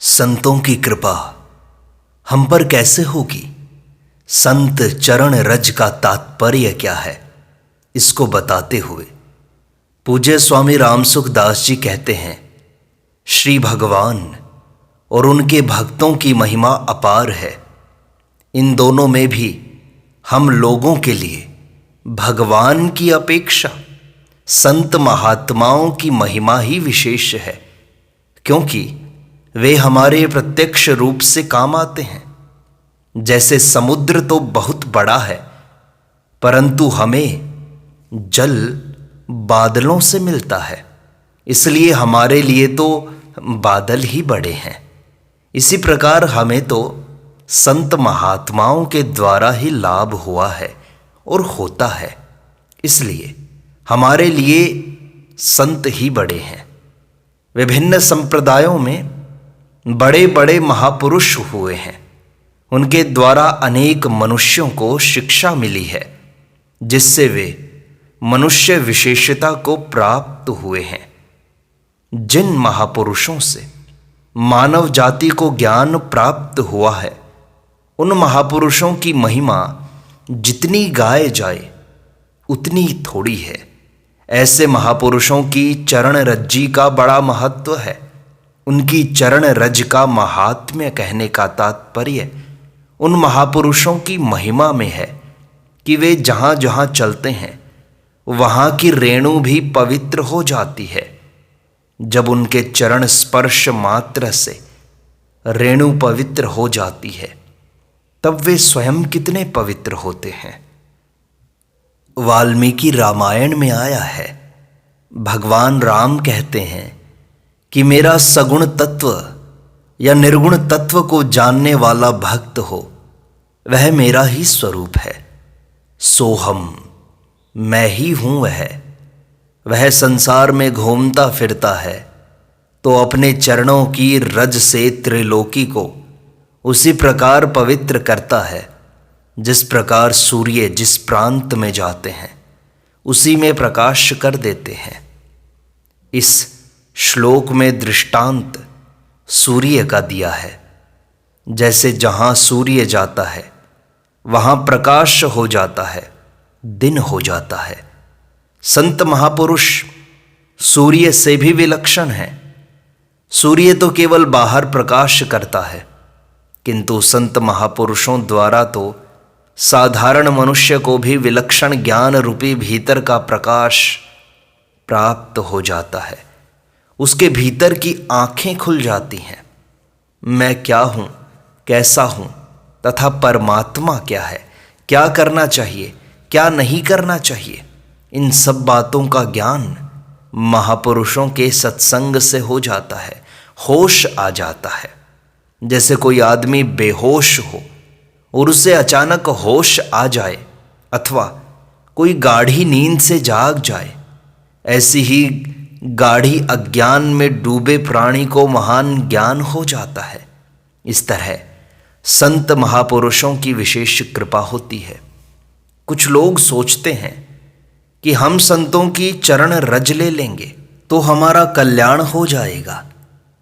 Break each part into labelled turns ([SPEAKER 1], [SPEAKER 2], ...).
[SPEAKER 1] संतों की कृपा हम पर कैसे होगी। संत चरण रज का तात्पर्य क्या है, इसको बताते हुए पूज्य स्वामी रामसुख दास जी कहते हैं, श्री भगवान और उनके भक्तों की महिमा अपार है। इन दोनों में भी हम लोगों के लिए भगवान की अपेक्षा संत महात्माओं की महिमा ही विशेष है, क्योंकि वे हमारे प्रत्यक्ष रूप से काम आते हैं। जैसे समुद्र तो बहुत बड़ा है, परंतु हमें जल बादलों से मिलता है, इसलिए हमारे लिए तो बादल ही बड़े हैं। इसी प्रकार हमें तो संत महात्माओं के द्वारा ही लाभ हुआ है और होता है, इसलिए हमारे लिए संत ही बड़े हैं। विभिन्न संप्रदायों में बड़े बड़े महापुरुष हुए हैं, उनके द्वारा अनेक मनुष्यों को शिक्षा मिली है, जिससे वे मनुष्य विशेषता को प्राप्त हुए हैं। जिन महापुरुषों से मानव जाति को ज्ञान प्राप्त हुआ है, उन महापुरुषों की महिमा जितनी गाए जाए उतनी थोड़ी है। ऐसे महापुरुषों की चरण रज्जी का बड़ा महत्व है। उनकी चरण रज का महात्म्य कहने का तात्पर्य उन महापुरुषों की महिमा में है कि वे जहाँ जहाँ चलते हैं वहाँ की रेणु भी पवित्र हो जाती है। जब उनके चरण स्पर्श मात्र से रेणु पवित्र हो जाती है, तब वे स्वयं कितने पवित्र होते हैं। वाल्मीकि रामायण में आया है, भगवान राम कहते हैं कि मेरा सगुण तत्व या निर्गुण तत्व को जानने वाला भक्त हो, वह मेरा ही स्वरूप है। सोहम, मैं ही हूँ वह संसार में घूमता फिरता है, तो अपने चरणों की रज से त्रिलोकी को उसी प्रकार पवित्र करता है, जिस प्रकार सूर्य जिस प्रांत में जाते हैं उसी में प्रकाश कर देते हैं। इस श्लोक में दृष्टांत सूर्य का दिया है। जैसे जहाँ सूर्य जाता है वहाँ प्रकाश हो जाता है, दिन हो जाता है। संत महापुरुष सूर्य से भी विलक्षण है। सूर्य तो केवल बाहर प्रकाश करता है, किंतु संत महापुरुषों द्वारा तो साधारण मनुष्य को भी विलक्षण ज्ञान रूपी भीतर का प्रकाश प्राप्त हो जाता है। उसके भीतर की आंखें खुल जाती हैं। मैं क्या हूँ, कैसा हूँ तथा परमात्मा क्या है, क्या करना चाहिए, क्या नहीं करना चाहिए, इन सब बातों का ज्ञान महापुरुषों के सत्संग से हो जाता है। होश आ जाता है। जैसे कोई आदमी बेहोश हो और उसे अचानक होश आ जाए, अथवा कोई गाढ़ी नींद से जाग जाए, ऐसी ही गाढ़ी अज्ञान में डूबे प्राणी को महान ज्ञान हो जाता है। इस तरह संत महापुरुषों की विशेष कृपा होती है। कुछ लोग सोचते हैं कि हम संतों की चरण रज ले लेंगे तो हमारा कल्याण हो जाएगा,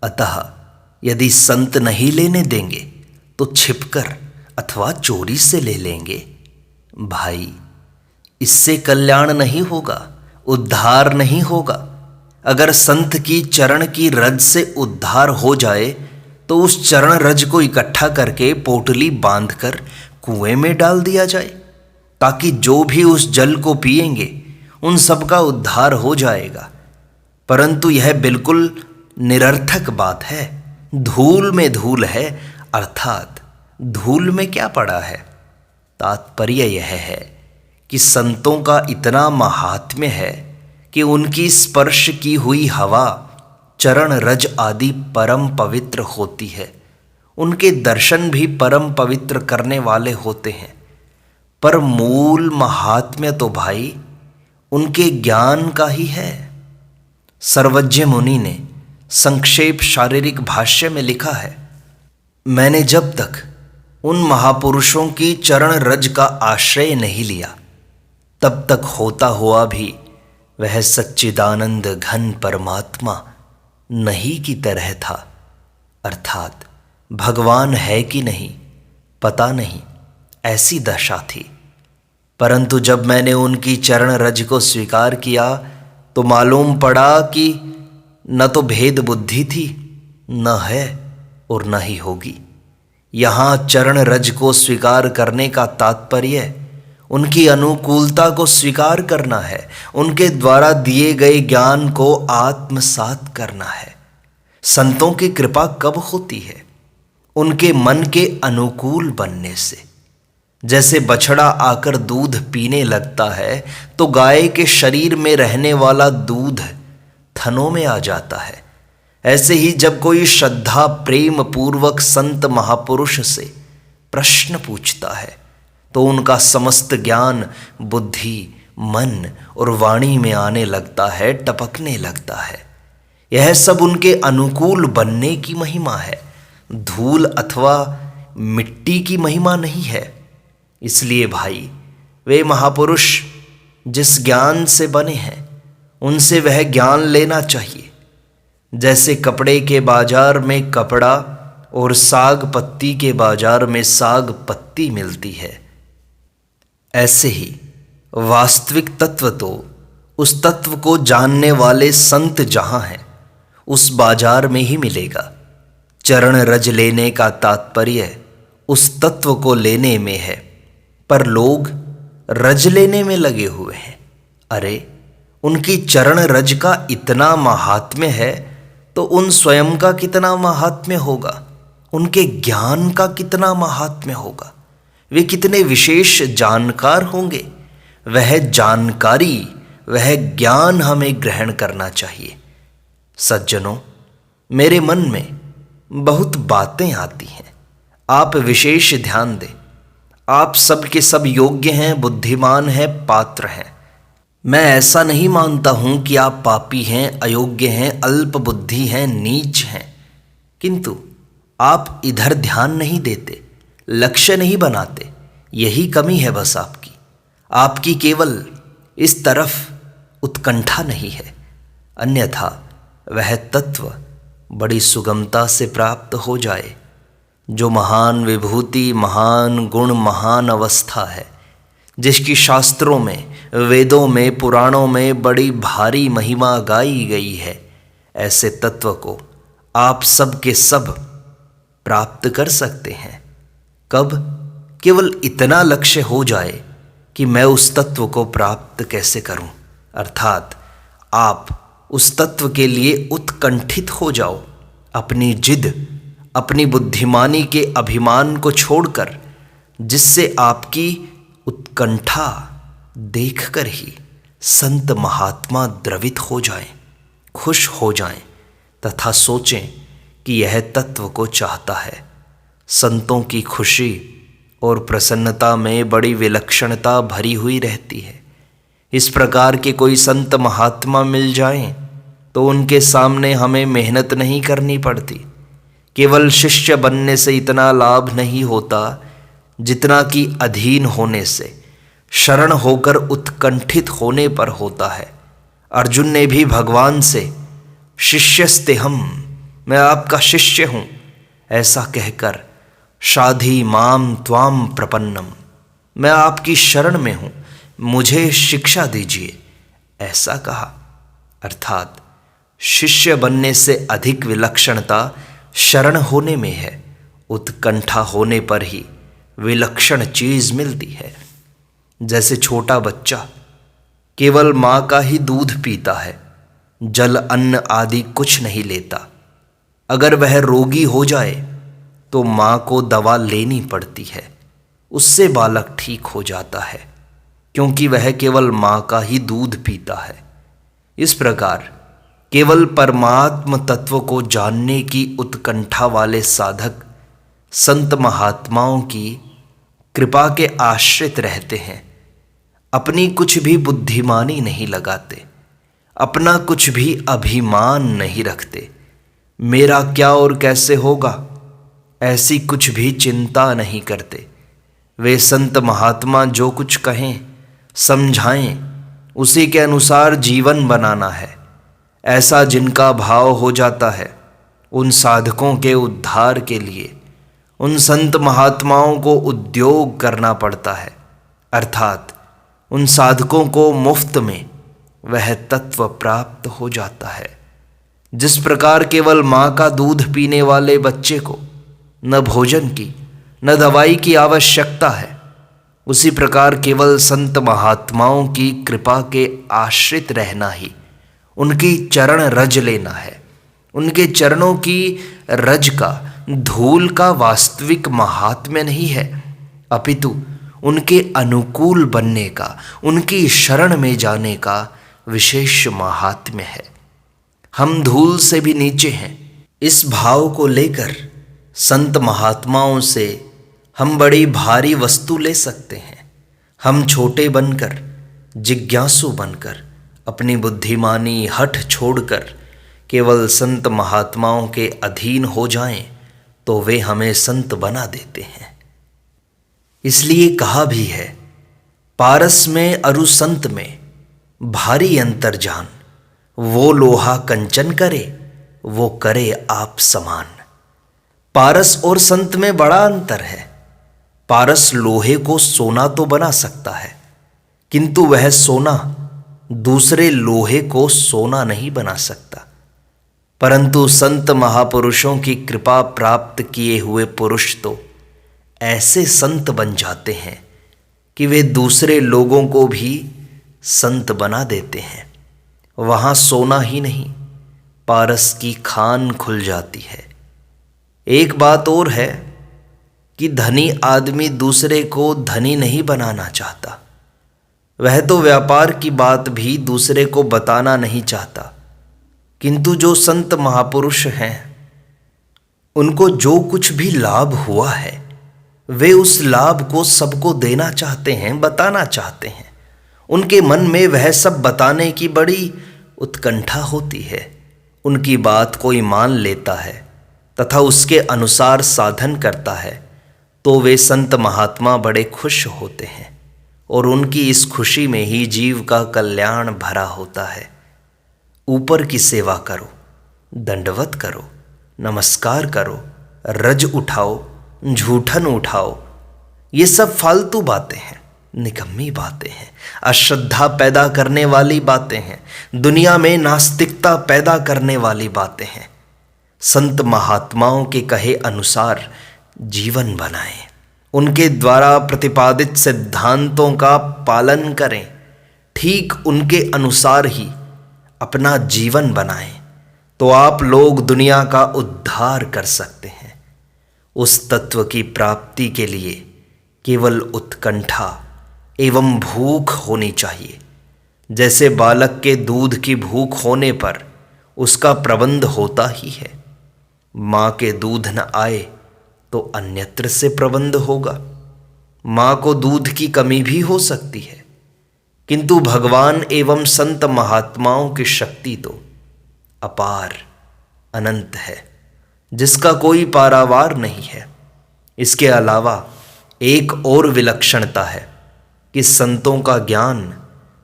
[SPEAKER 1] अतः यदि संत नहीं लेने देंगे तो छिपकर अथवा चोरी से ले लेंगे। भाई, इससे कल्याण नहीं होगा, उद्धार नहीं होगा। अगर संत की चरण की रज से उद्धार हो जाए तो उस चरण रज को इकट्ठा करके पोटली बांधकर कुएं में डाल दिया जाए, ताकि जो भी उस जल को पिएंगे उन सब का उद्धार हो जाएगा। परंतु यह बिल्कुल निरर्थक बात है। धूल में धूल है, अर्थात धूल में क्या पड़ा है। तात्पर्य यह है कि संतों का इतना महात्म्य है कि उनकी स्पर्श की हुई हवा, चरण रज आदि परम पवित्र होती है। उनके दर्शन भी परम पवित्र करने वाले होते हैं। पर मूल महात्म्य तो भाई उनके ज्ञान का ही है। सर्वज्ञ मुनि ने संक्षेप शारीरिक भाष्य में लिखा है, मैंने जब तक उन महापुरुषों की चरण रज का आश्रय नहीं लिया, तब तक होता हुआ भी वह सच्चिदानंद घन परमात्मा नहीं की तरह था। अर्थात भगवान है कि नहीं पता नहीं, ऐसी दशा थी। परंतु जब मैंने उनकी चरण रज को स्वीकार किया तो मालूम पड़ा कि न तो भेद बुद्धि थी, न है और न ही होगी। यहाँ चरण रज को स्वीकार करने का तात्पर्य उनकी अनुकूलता को स्वीकार करना है, उनके द्वारा दिए गए ज्ञान को आत्मसात करना है। संतों की कृपा कब होती है? उनके मन के अनुकूल बनने से। जैसे बछड़ा आकर दूध पीने लगता है तो गाय के शरीर में रहने वाला दूध थनों में आ जाता है, ऐसे ही जब कोई श्रद्धा प्रेम पूर्वक संत महापुरुष से प्रश्न पूछता है तो उनका समस्त ज्ञान बुद्धि मन और वाणी में आने लगता है, टपकने लगता है। यह सब उनके अनुकूल बनने की महिमा है, धूल अथवा मिट्टी की महिमा नहीं है। इसलिए भाई, वे महापुरुष जिस ज्ञान से बने हैं उनसे वह ज्ञान लेना चाहिए। जैसे कपड़े के बाजार में कपड़ा और साग पत्ती के बाजार में साग पत्ती मिलती है, ऐसे ही वास्तविक तत्व तो उस तत्व को जानने वाले संत जहां हैं उस बाजार में ही मिलेगा। चरण रज लेने का तात्पर्य उस तत्व को लेने में है, पर लोग रज लेने में लगे हुए हैं। अरे, उनकी चरण रज का इतना महात्म्य है तो उन स्वयं का कितना महात्म्य होगा, उनके ज्ञान का कितना महात्म्य होगा, वे कितने विशेष जानकार होंगे। वह जानकारी वह ज्ञान हमें ग्रहण करना चाहिए। सज्जनों, मेरे मन में बहुत बातें आती हैं, आप विशेष ध्यान दें। आप सब के सब योग्य हैं, बुद्धिमान हैं, पात्र हैं। मैं ऐसा नहीं मानता हूं कि आप पापी हैं, अयोग्य हैं, अल्प बुद्धि हैं, नीच हैं, किंतु आप इधर ध्यान नहीं देते, लक्ष्य नहीं बनाते। यही कमी है बस आपकी। आपकी केवल इस तरफ उत्कंठा नहीं है, अन्यथा वह तत्व बड़ी सुगमता से प्राप्त हो जाए जो महान विभूति, महान गुण, महान अवस्था है, जिसकी शास्त्रों में, वेदों में, पुराणों में बड़ी भारी महिमा गाई गई है। ऐसे तत्व को आप सब के सब प्राप्त कर सकते हैं। कब? केवल इतना लक्ष्य हो जाए कि मैं उस तत्व को प्राप्त कैसे करूं, अर्थात आप उस तत्व के लिए उत्कंठित हो जाओ। अपनी जिद, अपनी बुद्धिमानी के अभिमान को छोड़कर, जिससे आपकी उत्कंठा देखकर ही संत महात्मा द्रवित हो जाएं, खुश हो जाएं तथा सोचें कि यह तत्व को चाहता है। संतों की खुशी और प्रसन्नता में बड़ी विलक्षणता भरी हुई रहती है। इस प्रकार के कोई संत महात्मा मिल जाएं तो उनके सामने हमें मेहनत नहीं करनी पड़ती। केवल शिष्य बनने से इतना लाभ नहीं होता जितना कि अधीन होने से, शरण होकर उत्कंठित होने पर होता है। अर्जुन ने भी भगवान से शिष्यस्तेहम, मैं आपका शिष्य हूँ, ऐसा कहकर शाधि माम त्वाम प्रपन्नम, मैं आपकी शरण में हूँ, मुझे शिक्षा दीजिए, ऐसा कहा। अर्थात शिष्य बनने से अधिक विलक्षणता शरण होने में है। उत्कंठा होने पर ही विलक्षण चीज मिलती है। जैसे छोटा बच्चा केवल माँ का ही दूध पीता है, जल अन्न आदि कुछ नहीं लेता। अगर वह रोगी हो जाए तो माँ को दवा लेनी पड़ती है, उससे बालक ठीक हो जाता है, क्योंकि वह केवल माँ का ही दूध पीता है। इस प्रकार केवल परमात्म तत्व को जानने की उत्कंठा वाले साधक संत महात्माओं की कृपा के आश्रित रहते हैं। अपनी कुछ भी बुद्धिमानी नहीं लगाते, अपना कुछ भी अभिमान नहीं रखते। मेरा क्या और कैसे होगा, ऐसी कुछ भी चिंता नहीं करते। वे संत महात्मा जो कुछ कहें, समझाएं, उसी के अनुसार जीवन बनाना है, ऐसा जिनका भाव हो जाता है उन साधकों के उद्धार के लिए उन संत महात्माओं को उद्योग करना पड़ता है, अर्थात उन साधकों को मुफ्त में वह तत्व प्राप्त हो जाता है। जिस प्रकार केवल माँ का दूध पीने वाले बच्चे को न भोजन की न दवाई की आवश्यकता है, उसी प्रकार केवल संत महात्माओं की कृपा के आश्रित रहना ही, उनकी चरण रज लेना है। उनके चरणों की रज का, धूल का वास्तविक महात्म्य नहीं है, अपितु उनके अनुकूल बनने का, उनकी शरण में जाने का विशेष महात्म्य है। हम धूल से भी नीचे हैं, इस भाव को लेकर संत महात्माओं से हम बड़ी भारी वस्तु ले सकते हैं। हम छोटे बनकर, जिज्ञासु बनकर, अपनी बुद्धिमानी हठ छोड़कर केवल संत महात्माओं के अधीन हो जाएं तो वे हमें संत बना देते हैं। इसलिए कहा भी है, पारस में अरु संत में भारी अंतर जान, वो लोहा कंचन करे वो करे आप समान। पारस और संत में बड़ा अंतर है। पारस लोहे को सोना तो बना सकता है, किंतु वह सोना दूसरे लोहे को सोना नहीं बना सकता। परंतु संत महापुरुषों की कृपा प्राप्त किए हुए पुरुष तो ऐसे संत बन जाते हैं कि वे दूसरे लोगों को भी संत बना देते हैं। वहाँ सोना ही नहीं, पारस की खान खुल जाती है। एक बात और है कि धनी आदमी दूसरे को धनी नहीं बनाना चाहता। वह तो व्यापार की बात भी दूसरे को बताना नहीं चाहता, किंतु जो संत महापुरुष हैं उनको जो कुछ भी लाभ हुआ है वे उस लाभ को सबको देना चाहते हैं, बताना चाहते हैं। उनके मन में वह सब बताने की बड़ी उत्कंठा होती है। उनकी बात कोई मान लेता है तथा उसके अनुसार साधन करता है तो वे संत महात्मा बड़े खुश होते हैं और उनकी इस खुशी में ही जीव का कल्याण भरा होता है। ऊपर की सेवा करो, दंडवत करो, नमस्कार करो, रज उठाओ, झूठन उठाओ, ये सब फालतू बातें हैं, निकम्मी बातें हैं, अश्रद्धा पैदा करने वाली बातें हैं, दुनिया में नास्तिकता पैदा करने वाली बातें हैं। संत महात्माओं के कहे अनुसार जीवन बनाएं, उनके द्वारा प्रतिपादित सिद्धांतों का पालन करें, ठीक उनके अनुसार ही अपना जीवन बनाएं, तो आप लोग दुनिया का उद्धार कर सकते हैं। उस तत्व की प्राप्ति के लिए केवल उत्कंठा एवं भूख होनी चाहिए। जैसे बालक के दूध की भूख होने पर उसका प्रबंध होता ही है। माँ के दूध न आए तो अन्यत्र से प्रबंध होगा। माँ को दूध की कमी भी हो सकती है, किंतु भगवान एवं संत महात्माओं की शक्ति तो अपार अनंत है, जिसका कोई पारावार नहीं है। इसके अलावा एक और विलक्षणता है कि संतों का ज्ञान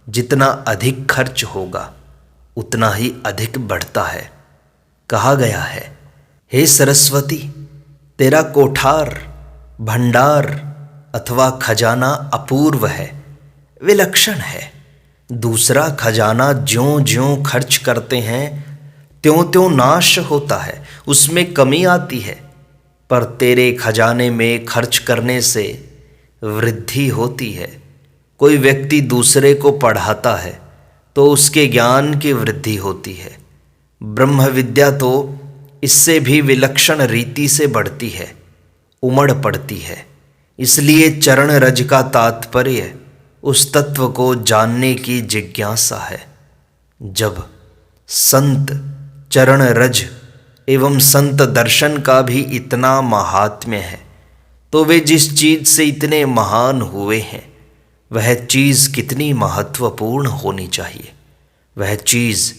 [SPEAKER 1] जितना अधिक खर्च होगा उतना ही अधिक बढ़ता है। कहा गया है, हे सरस्वती, तेरा कोठार, भंडार अथवा खजाना अपूर्व है, विलक्षण है। दूसरा खजाना ज्यों ज्यों खर्च करते हैं त्यों त्यों नाश होता है, उसमें कमी आती है, पर तेरे खजाने में खर्च करने से वृद्धि होती है। कोई व्यक्ति दूसरे को पढ़ाता है तो उसके ज्ञान की वृद्धि होती है। ब्रह्म विद्या तो इससे भी विलक्षण रीति से बढ़ती है, उमड़ पड़ती है। इसलिए चरण रज का तात्पर्य उस तत्व को जानने की जिज्ञासा है। जब संत चरण रज एवं संत दर्शन का भी इतना महात्म्य है तो वे जिस चीज से इतने महान हुए हैं वह चीज कितनी महत्वपूर्ण होनी चाहिए। वह चीज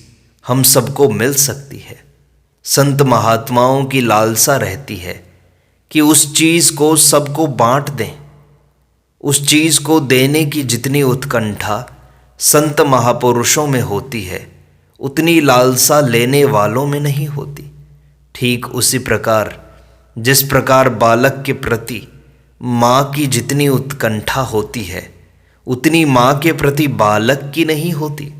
[SPEAKER 1] हम सबको मिल सकती है। संत महात्माओं की लालसा रहती है कि उस चीज को सबको बांट दें। उस चीज को देने की जितनी उत्कंठा संत महापुरुषों में होती है उतनी लालसा लेने वालों में नहीं होती। ठीक उसी प्रकार जिस प्रकार बालक के प्रति माँ की जितनी उत्कंठा होती है उतनी माँ के प्रति बालक की नहीं होती।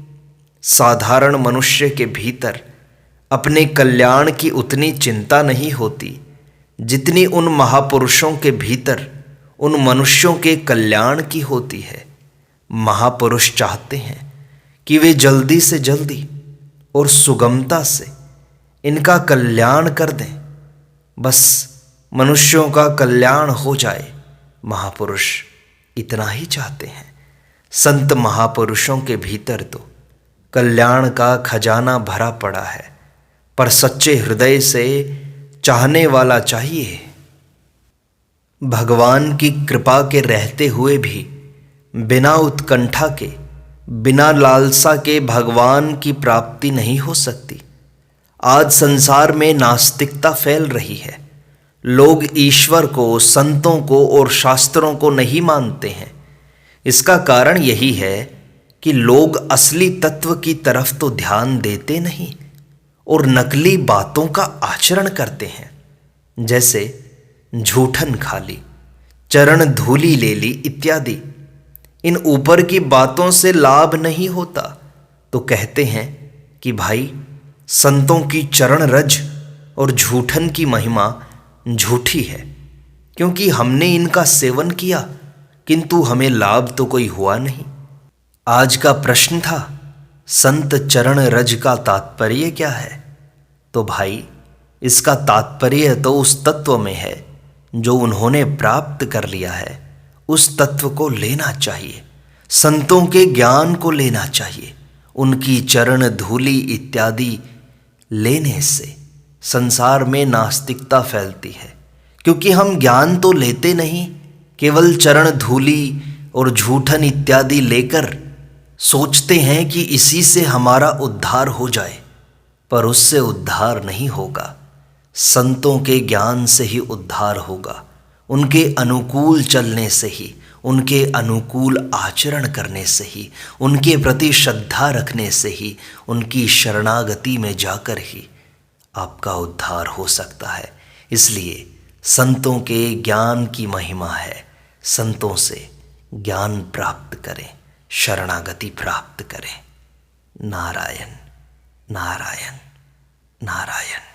[SPEAKER 1] साधारण मनुष्य के भीतर अपने कल्याण की उतनी चिंता नहीं होती जितनी उन महापुरुषों के भीतर उन मनुष्यों के कल्याण की होती है। महापुरुष चाहते हैं कि वे जल्दी से जल्दी और सुगमता से इनका कल्याण कर दें, बस मनुष्यों का कल्याण हो जाए। महापुरुष इतना ही चाहते हैं। संत महापुरुषों के भीतर तो कल्याण का खजाना भरा पड़ा है, पर सच्चे हृदय से चाहने वाला चाहिए। भगवान की कृपा के रहते हुए भी बिना उत्कंठा के, बिना लालसा के भगवान की प्राप्ति नहीं हो सकती। आज संसार में नास्तिकता फैल रही है। लोग ईश्वर को, संतों को और शास्त्रों को नहीं मानते हैं। इसका कारण यही है कि लोग असली तत्व की तरफ तो ध्यान देते नहीं और नकली बातों का आचरण करते हैं। जैसे झूठन खा ली, चरण धूली ले ली इत्यादि। इन ऊपर की बातों से लाभ नहीं होता तो कहते हैं कि भाई संतों की चरण रज और झूठन की महिमा झूठी है, क्योंकि हमने इनका सेवन किया किंतु हमें लाभ तो कोई हुआ नहीं। आज का प्रश्न था संत चरण रज का तात्पर्य क्या है? तो भाई इसका तात्पर्य तो उस तत्व में है जो उन्होंने प्राप्त कर लिया है। उस तत्व को लेना चाहिए, संतों के ज्ञान को लेना चाहिए। उनकी चरण धूली इत्यादि लेने से संसार में नास्तिकता फैलती है, क्योंकि हम ज्ञान तो लेते नहीं, केवल चरण धूली और झूठन इत्यादि लेकर सोचते हैं कि इसी से हमारा उद्धार हो जाए, पर उससे उद्धार नहीं होगा। संतों के ज्ञान से ही उद्धार होगा, उनके अनुकूल चलने से ही, उनके अनुकूल आचरण करने से ही, उनके प्रति श्रद्धा रखने से ही, उनकी शरणागति में जाकर ही आपका उद्धार हो सकता है। इसलिए संतों के ज्ञान की महिमा है। संतों से ज्ञान प्राप्त करें, शरणागति प्राप्त करें। नारायण नारायण नारायण।